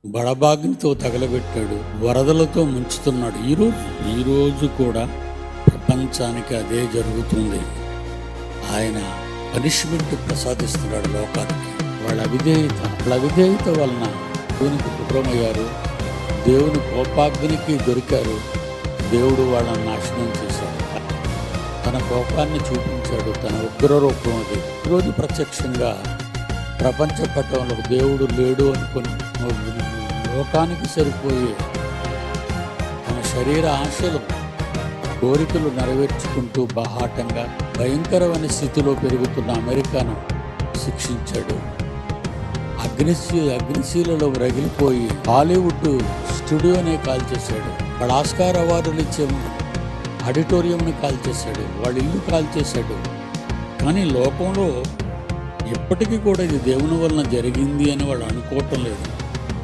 బడబాగ్నితో తగలబెట్టాడు, వరదలతో ముంచుతున్నాడు. ఈరోజు కూడా ప్రపంచానికి అదే జరుగుతుంది. ఆయన పనిష్మెంట్ ప్రసాదిస్తున్నాడు లోకానికి. వాళ్ళ అవిధేయత వలన దేవునికి దూరమయ్యారు, దేవుని కోపాగ్నికి దొరికారు. దేవుడు వాళ్ళని నాశనం చేశాడు. తన కోపాన్ని చూపించాడు, తన ఉగ్ర రూపం అది. ఈరోజు ప్రత్యక్షంగా ప్రపంచ పటంలో దేవుడు లేడు అనుకుని లోకానికి సరిపోయే తన శరీర ఆశలు కోరికలు నెరవేర్చుకుంటూ బాహాటంగా భయంకరమైన స్థితిలో పెరుగుతున్న అమెరికాను శిక్షించాడు. అగ్నిశీలలో రగిలిపోయి హాలీవుడ్ స్టూడియోనే కాల్చేశాడు. వాళ్ళ ఆస్కార్ అవార్డులు ఇచ్చే ఆడిటోరియంని కాల్చేశాడు, వాళ్ళ ఇల్లు కాల్చేశాడు. కానీ లోకంలో ఎప్పటికీ కూడా ఇది దేవుని వలన జరిగింది అని వాళ్ళు అనుకోవటం లేదు.